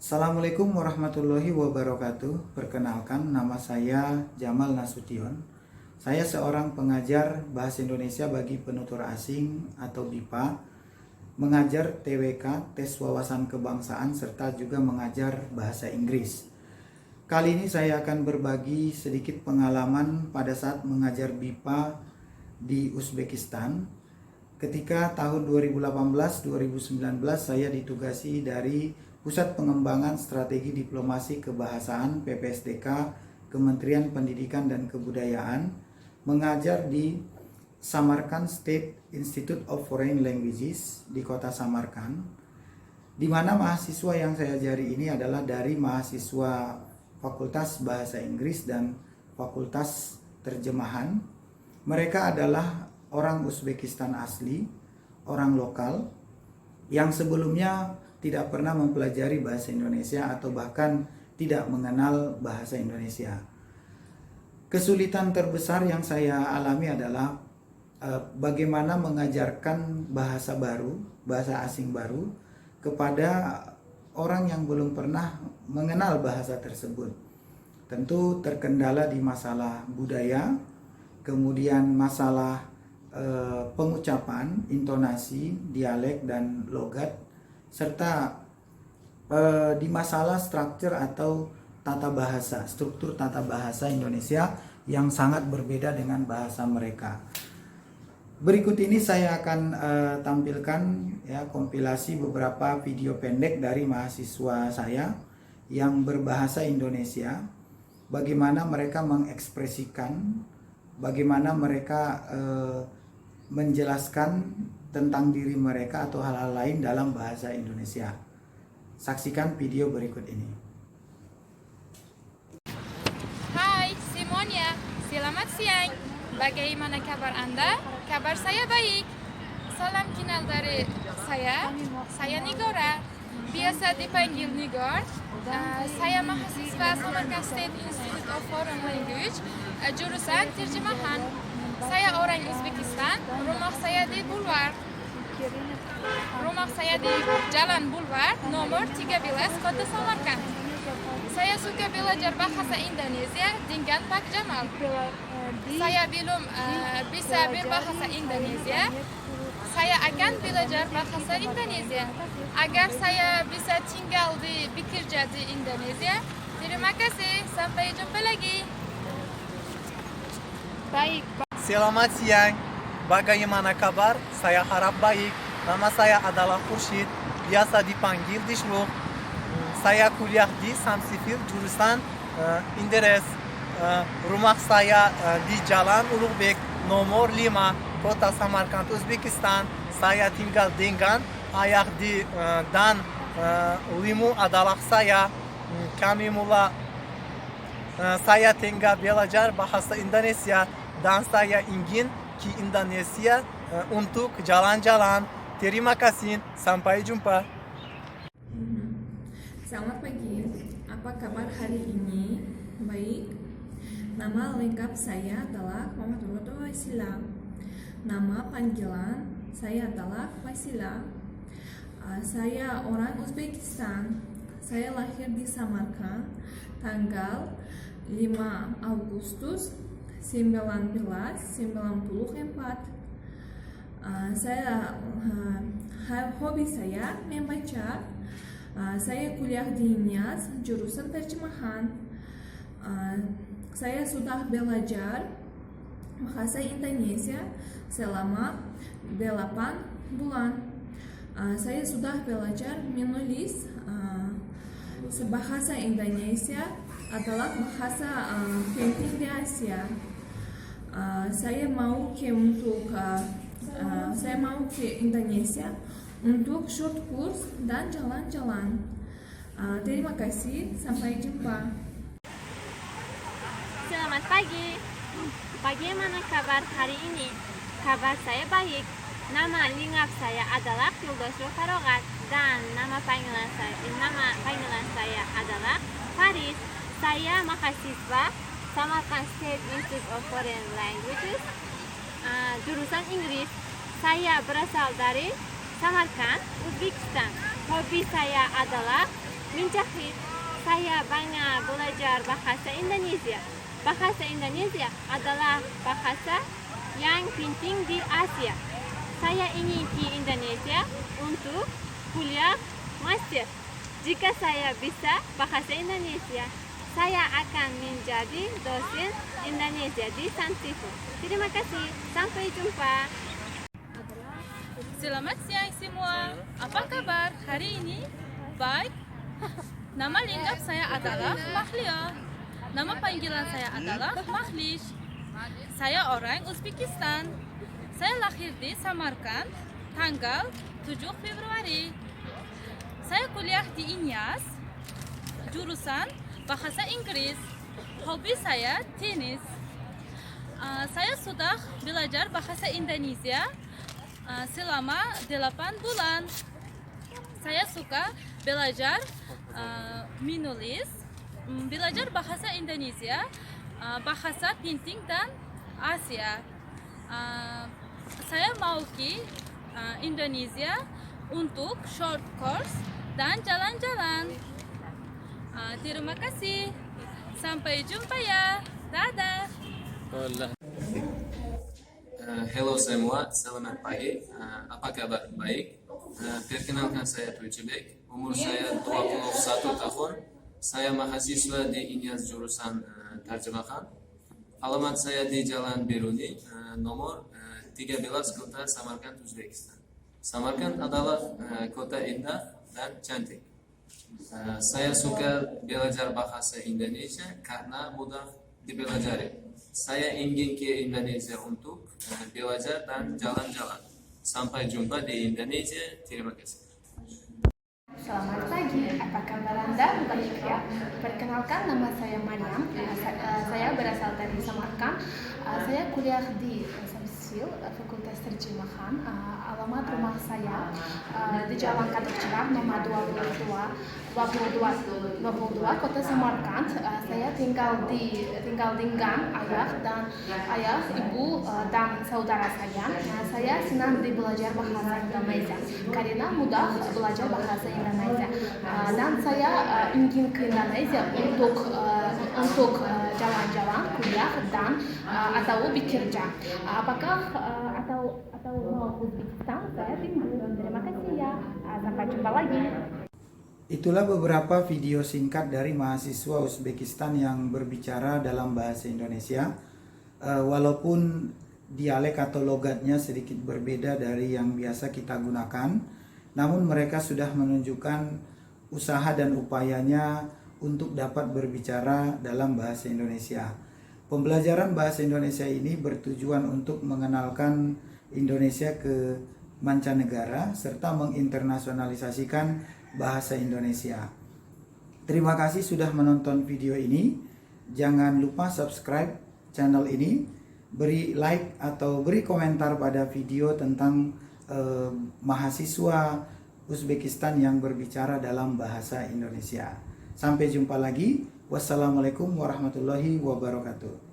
Assalamualaikum warahmatullahi wabarakatuh. Perkenalkan, nama saya Jamal Nasution. Saya seorang pengajar Bahasa Indonesia bagi penutur asing atau BIPA, mengajar TWK, tes wawasan kebangsaan, serta juga mengajar bahasa Inggris. Kali ini saya akan berbagi sedikit pengalaman pada saat mengajar BIPA di Uzbekistan. Ketika tahun 2018-2019 saya ditugasi dari Pusat Pengembangan Strategi Diplomasi Kebahasaan PPSDK Kementerian Pendidikan dan Kebudayaan mengajar di Samarkand State Institute of Foreign Languages di kota Samarkand, di mana mahasiswa yang saya ajari ini adalah dari mahasiswa Fakultas Bahasa Inggris dan Fakultas Terjemahan. Mereka adalah orang Uzbekistan asli, orang lokal yang sebelumnya tidak pernah mempelajari bahasa Indonesia atau bahkan tidak mengenal bahasa Indonesia. Kesulitan terbesar yang saya alami adalah bagaimana mengajarkan bahasa baru, bahasa asing baru kepada orang yang belum pernah mengenal bahasa tersebut. Tentu terkendala di masalah budaya, kemudian masalah pengucapan, intonasi, dialek dan logat, serta di masalah struktur atau struktur tata bahasa Indonesia yang sangat berbeda dengan bahasa mereka. Berikut ini saya akan tampilkan kompilasi beberapa video pendek dari mahasiswa saya yang berbahasa Indonesia, bagaimana mereka mengekspresikan, bagaimana mereka menjelaskan tentang diri mereka atau hal-hal lain dalam bahasa Indonesia. Saksikan video berikut ini. Hai semuanya, selamat siang. Bagaimana kabar Anda? Kabar saya baik. Salam kenal dari saya Nigora. Biasa dipanggil Nigor. Saya mahasiswa Samarkand State Institute of Foreign Language, jurusan terjemahan. Saya orang Uzbekistan, rumah saya di Bulvar. Rumah saya di Jalan Bulvar, nomor 13, Kota Samarkand. Saya suka belajar bahasa Indonesia dengan Pak Jamal. Saya belum bisa berbahasa Indonesia. Saya akan belajar bahasa Indonesia agar saya bisa tinggal bekerja di Indonesia. Terima kasih, sampai jumpa lagi. Baik. Selamat siang. Bagaimana kabar? Saya harap baik. Nama saya adalah Khurshid. Biasa dipanggil Dişluk. Saya kuliah di Samsifir jurusan İnderes. Rumah saya di Jalan Ulug'bek nomor 5, Kota Samarkand, Uzbekistan. Saya tinggal dengan ayah dan limu adalah saya. Saya tinggal belajar bahasa Indonesia dan saya ingin ke Indonesia untuk jalan-jalan. Terima kasih, sampai jumpa. Selamat pagi, apa kabar hari ini? Baik. Nama lengkap saya adalah Muhammad Waisila. Nama panggilan saya adalah Waisila. Saya orang Uzbekistan. Saya lahir di Samarkand tanggal 5 Agustus 1994. Hobi saya membaca. Saya kuliah di INIAS jurusan terjemahan. Saya sudah belajar bahasa Indonesia selama 8 bulan. Saya sudah belajar menulis. Bahasa Indonesia adalah bahasa penting di Asia. Saya mau ke Indonesia untuk short course dan jalan-jalan. Terima kasih, sampai jumpa. Selamat pagi. Bagaimana kabar hari ini? Kabar saya baik. Nama lengkap saya adalah Firdaus Farogat dan nama panggilan saya adalah Faris. Saya mahasiswa Samarkand State Institute of Foreign Languages, jurusan Inggris. Saya berasal dari Samarkand, Uzbekistan. Hobi saya adalah menjahit. Saya banyak belajar bahasa Indonesia. Bahasa Indonesia adalah bahasa yang penting di Asia. Saya ingin ke Indonesia untuk kuliah master. Jika saya bisa bahasa Indonesia, saya akan menjadi dosen Indonesia di Santifu. Terima kasih. Sampai jumpa. Selamat siang semua. Apa kabar hari ini? Baik. Nama lengkap saya adalah Mahlia. Nama panggilan saya adalah Mahlish. Saya orang Uzbekistan. Saya lahir di Samarkand tanggal 7 Februari. Saya kuliah di INIAS, jurusan Bahasa Inggris. Hobi saya tenis. Saya sudah belajar bahasa Indonesia selama 8 bulan. Saya suka belajar menulis, belajar bahasa Indonesia, bahasa penting dan Asia. Saya mau ke Indonesia untuk short course dan jalan-jalan. Terima kasih. Sampai jumpa ya. Dadah. Halo semua, selamat pagi. Apa kabar? Baik. Perkenalkan saya Tujuh-Bek. Umur saya 21 tahun. Saya mahasiswa di INIAS jurusan terjemahan. Alamat saya di Jalan Biruni, nomor 13 Kota Samarkand, Uzbekistan. Samarkand adalah kota indah dan cantik. Saya suka belajar bahasa Indonesia karena mudah dipelajari. Saya ingin ke Indonesia untuk belajar dan jalan-jalan. Sampai jumpa di Indonesia. Terima kasih. Selamat pagi, apa kabar Anda? Baik ya. Perkenalkan, nama saya Mariam. Saya berasal dari Samarkand. Saya kuliah di Samsil, Fakultas Terjemahan. Alamat rumah saya di Jalan Katuk Cerah, nomor 22, Kota Samarkand. Saya tinggal dengan ayah, ibu dan saudara saya. Saya senang belajar bahasa Indonesia karena mudah belajar bahasa Indonesia. Dan saya ingin ke Indonesia untuk jalan-jalan, kuliah dan atau bekerja. Apakah atau mau Uzbekistan? Saya tunggu. Terima kasih ya. Sampai jumpa lagi. Itulah beberapa video singkat dari mahasiswa Uzbekistan yang berbicara dalam bahasa Indonesia. Walaupun dialek atau logatnya sedikit berbeda dari yang biasa kita gunakan, namun mereka sudah menunjukkan usaha dan upayanya untuk dapat berbicara dalam bahasa Indonesia. Pembelajaran bahasa Indonesia ini bertujuan untuk mengenalkan Indonesia ke mancanegara serta menginternasionalisasikan bahasa Indonesia. Terima kasih sudah menonton video ini. Jangan lupa subscribe channel ini, beri like atau beri komentar pada video tentang mahasiswa Uzbekistan yang berbicara dalam bahasa Indonesia. Sampai jumpa lagi. Wassalamualaikum warahmatullahi wabarakatuh.